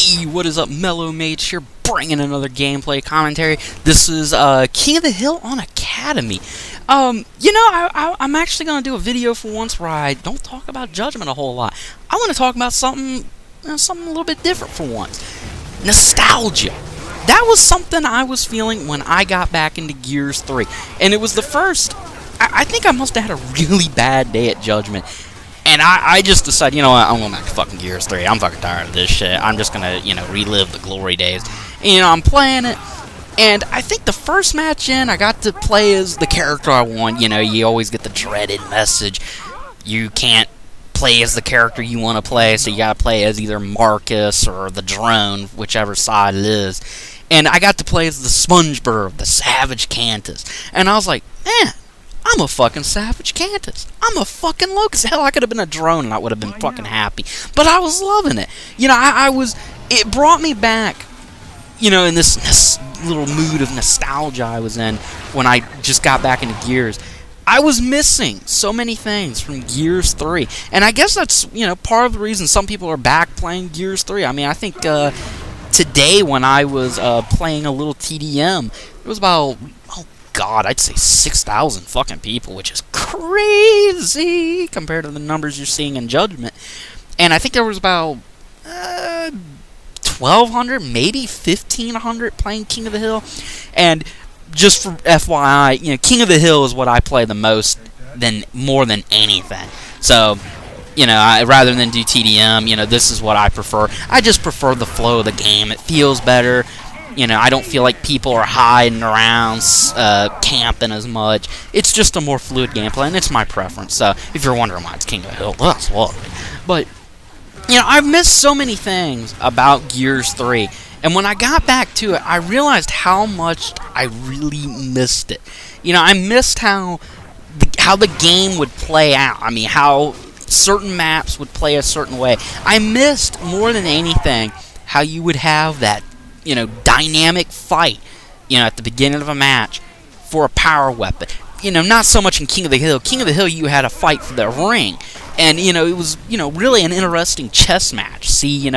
Hey, what is up, Mellow Mates here, bringing another gameplay commentary. This is King of the Hill on Academy. I'm actually going to do a video for once where I don't talk about Judgment a whole lot. I want to talk about something a little bit different for once. Nostalgia. That was something I was feeling when I got back into Gears 3. And it was the first... I think I must have had a really bad day at Judgment. And I just decided, you know what, I'm going back to fucking Gears 3. I'm fucking tired of this shit. I'm just gonna, relive the glory days. And, I'm playing it. And I think the first match in, I got to play as the character I want. You always get the dreaded message. You can't play as the character you want to play, so you gotta play as either Marcus or the drone, whichever side it is. And I got to play as the Spongebird, the Savage Cantus. And I was like, man, I'm a fucking Savage Cantus. I'm a fucking Locust. Hell, I could have been a drone and I would have been fucking happy. But I was loving it. It brought me back, in this little mood of nostalgia I was in when I just got back into Gears. I was missing so many things from Gears 3. And I guess that's, part of the reason some people are back playing Gears 3. I mean, I think today when I was playing a little TDM, it was about... God, I'd say 6,000 fucking people, which is crazy compared to the numbers you're seeing in Judgment. And I think there was about 1,200, maybe 1,500 playing King of the Hill. And just for FYI, King of the Hill is what I play the most, more than anything. So, rather than do TDM, this is what I prefer. I just prefer the flow of the game. It feels better. I don't feel like people are hiding around, camping as much. It's just a more fluid gameplay, and it's my preference. So, if you're wondering why it's King of the Hill, that's why. But, I've missed so many things about Gears 3. And when I got back to it, I realized how much I really missed it. I missed how the game would play out. I mean, how certain maps would play a certain way. I missed, more than anything, how you would have that dynamic fight, at the beginning of a match for a power weapon. Not so much in King of the Hill. King of the Hill, you had a fight for the ring. And, it was, really an interesting chess match. See,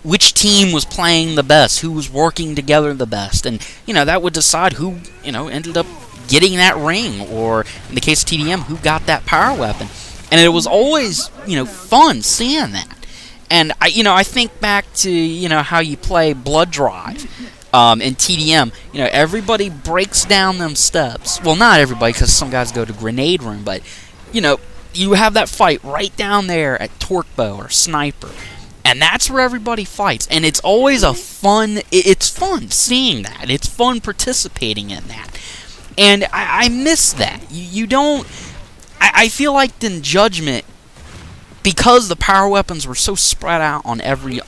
which team was playing the best, who was working together the best. And, that would decide who, ended up getting that ring. Or, in the case of TDM, who got that power weapon. And it was always, fun seeing that. And I think back to how you play Blood Drive in TDM. Everybody breaks down them steps. Well, not everybody, because some guys go to Grenade Room. But you have that fight right down there at Torque Bow or Sniper, and that's where everybody fights. And it's always it's fun seeing that. It's fun participating in that. And I miss that. You don't. I feel like in Judgment, because the power weapons were so spread out on every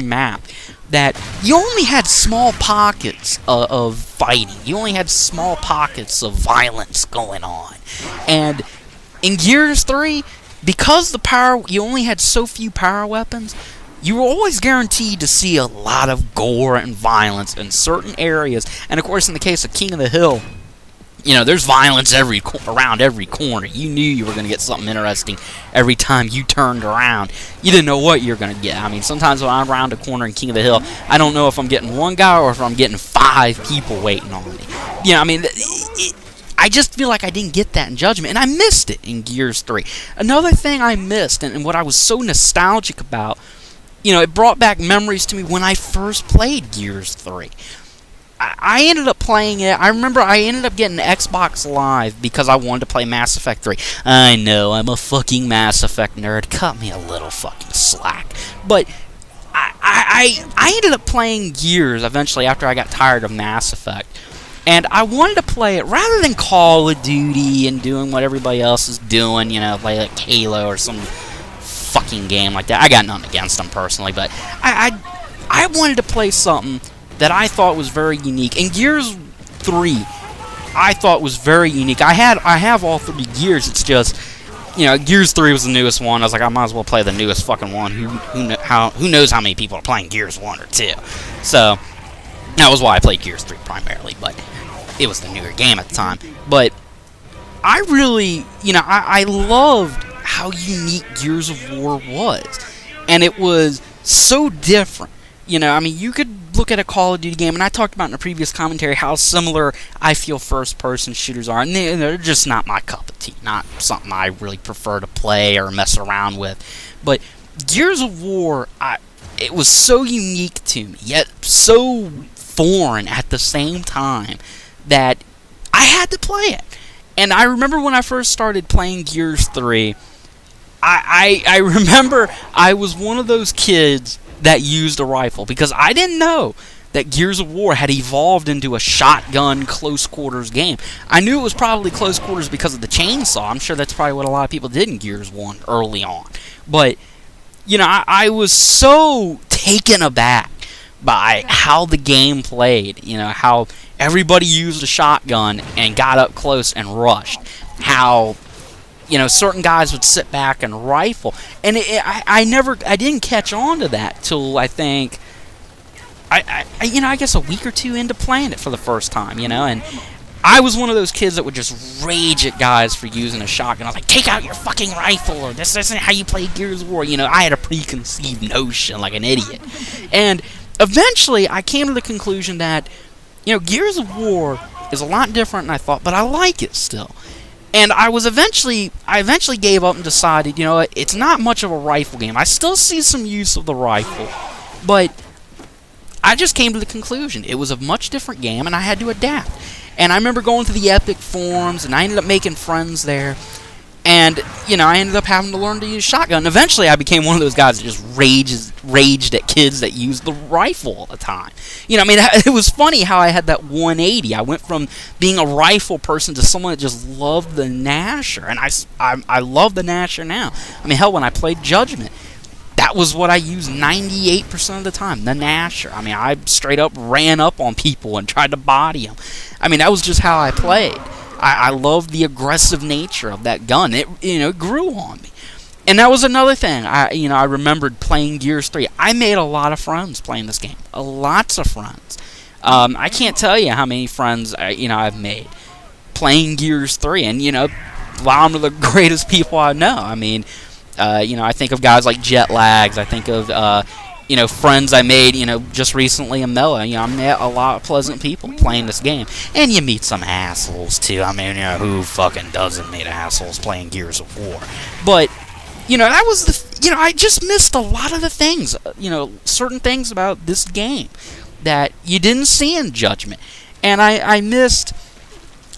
map, that you only had small pockets of fighting. You only had small pockets of violence going on. And in Gears 3, because you only had so few power weapons, you were always guaranteed to see a lot of gore and violence in certain areas. And of course, in the case of King of the Hill, there's violence around every corner. You knew you were going to get something interesting every time you turned around. You didn't know what you were going to get. I mean, sometimes when I'm around a corner in King of the Hill, I don't know if I'm getting one guy or if I'm getting 5 people waiting on me. I just feel like I didn't get that in Judgment, and I missed it in Gears 3. Another thing I missed, and what I was so nostalgic about, it brought back memories to me when I first played Gears 3. I ended up playing it. I remember I ended up getting Xbox Live because I wanted to play Mass Effect 3. I know, I'm a fucking Mass Effect nerd. Cut me a little fucking slack. But I ended up playing Gears eventually after I got tired of Mass Effect. And I wanted to play it rather than Call of Duty and doing what everybody else is doing, play like Halo or some fucking game like that. I got nothing against them personally, but I wanted to play something that I thought was very unique. And Gears 3, I thought was very unique. I have all 3 Gears. It's just, Gears 3 was the newest one. I was like, I might as well play the newest fucking one. Who knows how many people are playing Gears 1 or 2? So that was why I played Gears 3 primarily. But it was the newer game at the time. But I really, I loved how unique Gears of War was. And it was so different You know, I mean, you could look at a Call of Duty game, and I talked about in a previous commentary how similar I feel first-person shooters are, and they're just not my cup of tea, not something I really prefer to play or mess around with. But Gears of War, it was so unique to me, yet so foreign at the same time, that I had to play it. And I remember when I first started playing Gears 3, I remember I was one of those kids that used a rifle, because I didn't know that Gears of War had evolved into a shotgun close quarters game. I knew it was probably close quarters because of the chainsaw. I'm sure that's probably what a lot of people did in Gears 1 early on. But, you know, I was so taken aback by how the game played, you know, how everybody used a shotgun and got up close and rushed, how, you know, certain guys would sit back and rifle, and I didn't catch on to that till I think, I guess a week or two into playing it for the first time, you know, and I was one of those kids that would just rage at guys for using a shotgun. I was like, take out your fucking rifle, or this isn't how you play Gears of War. You know, I had a preconceived notion like an idiot, and eventually I came to the conclusion that, you know, Gears of War is a lot different than I thought, but I like it still. And I eventually gave up and decided, you know, it's not much of a rifle game. I still see some use of the rifle, but I just came to the conclusion it was a much different game, and I had to adapt. And I remember going to the Epic forums, and I ended up making friends there. And, you know, I ended up having to learn to use shotgun. Eventually, I became one of those guys that just raged at kids that used the rifle all the time. You know, I mean, it was funny how I had that 180. I went from being a rifle person to someone that just loved the Gnasher. And I love the Gnasher now. I mean, hell, when I played Judgment, that was what I used 98% of the time, the Gnasher. I mean, I straight up ran up on people and tried to body them. I mean, that was just how I played. I loved the aggressive nature of that gun. It, you know, grew on me. And that was another thing. I remembered playing Gears 3. I made a lot of friends playing this game. Lots of friends. I can't tell you how many friends I've made playing Gears 3. And, you know, I'm one of the greatest people I know. I mean, I think of guys like Jet Lags. I think of friends I made, just recently in Mela. I met a lot of pleasant people playing this game. And you meet some assholes, too. I mean, who fucking doesn't meet assholes playing Gears of War? But, that was I just missed a lot of the things, certain things about this game that you didn't see in Judgment. And I missed,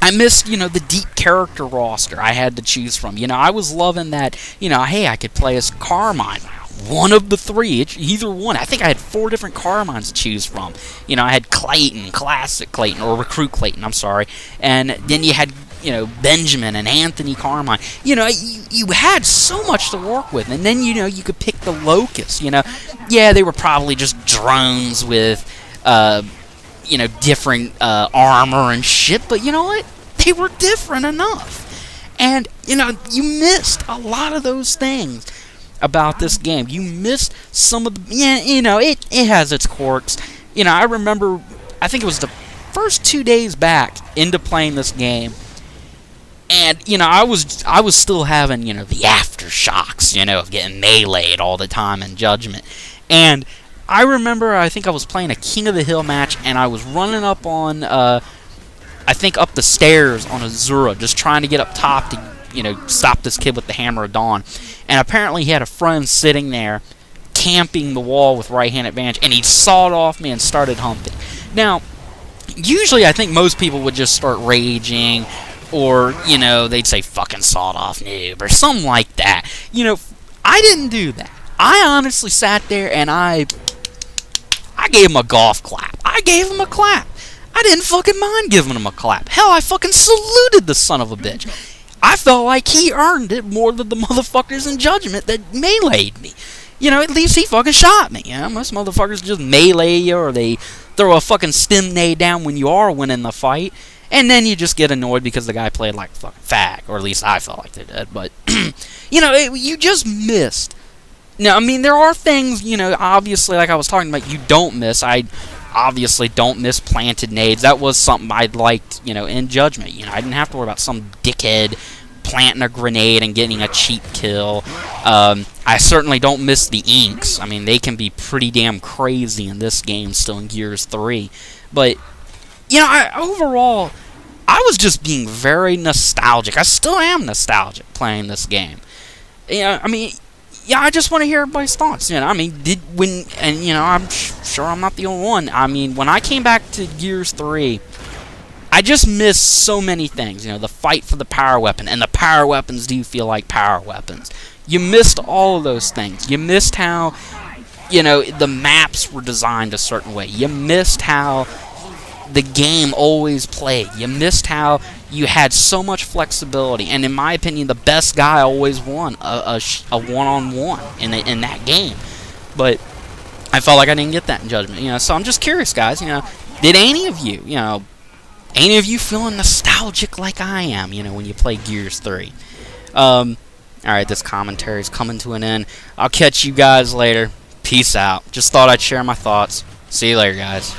the deep character roster I had to choose from. I was loving that, hey, I could play as Carmine. One of the three, either one. I think I had 4 different Carmines to choose from. I had Clayton, Classic Clayton, or Recruit Clayton, I'm sorry. And then you had, Benjamin and Anthony Carmine. You had so much to work with. And then, you could pick the Locust, Yeah, they were probably just drones with, different armor and shit. But you know what? They were different enough. And, you missed a lot of those things about this game. You missed some of the... it has its quirks. I remember, I think it was the first 2 days back into playing this game, and, I was still having, the aftershocks, of getting meleeed all the time in Judgment. And I remember, I think I was playing a King of the Hill match, and I was running up on, up the stairs on Azura, just trying to get up top to, stop this kid with the Hammer of Dawn. And apparently he had a friend sitting there camping the wall with right-hand advantage, and he sawed off me and started humping. Now, usually I think most people would just start raging, or, they'd say, fucking sawed off noob, or something like that. I didn't do that. I honestly sat there and I gave him a golf clap. I gave him a clap. I didn't fucking mind giving him a clap. Hell, I fucking saluted the son of a bitch. I felt like he earned it more than the motherfuckers in Judgment that meleeed me. At least he fucking shot me. Most motherfuckers just melee you, or they throw a fucking stim nade down when you are winning the fight. And then you just get annoyed because the guy played like a fucking fag. Or at least I felt like they did. But, you just missed. Now, I mean, there are things, obviously, like I was talking about, you don't miss. I obviously don't miss planted nades. That was something I liked, in Judgment. I didn't have to worry about some dickhead planting a grenade and getting a cheap kill. I certainly don't miss the inks. I mean, they can be pretty damn crazy in this game, still in Gears 3. But, you know, overall, I was just being very nostalgic. I still am nostalgic playing this game. You know, I mean, yeah, I just want to hear everybody's thoughts. You know, I mean, I'm sure I'm not the only one. I mean, when I came back to Gears 3, I just missed so many things. You know, the fight for the power weapon, and the power weapons do feel like power weapons. You missed all of those things. You missed how, you know, the maps were designed a certain way. You missed how the game always played. You missed how you had so much flexibility, and in my opinion, the best guy always won a one-on-one in that game. But I felt like I didn't get that in Judgment. You know, so I'm just curious, guys. You know, did any of you feeling nostalgic like I am? You know, when you play Gears 3. Alright, this commentary is coming to an end. I'll catch you guys later. Peace out. Just thought I'd share my thoughts. See you later, guys.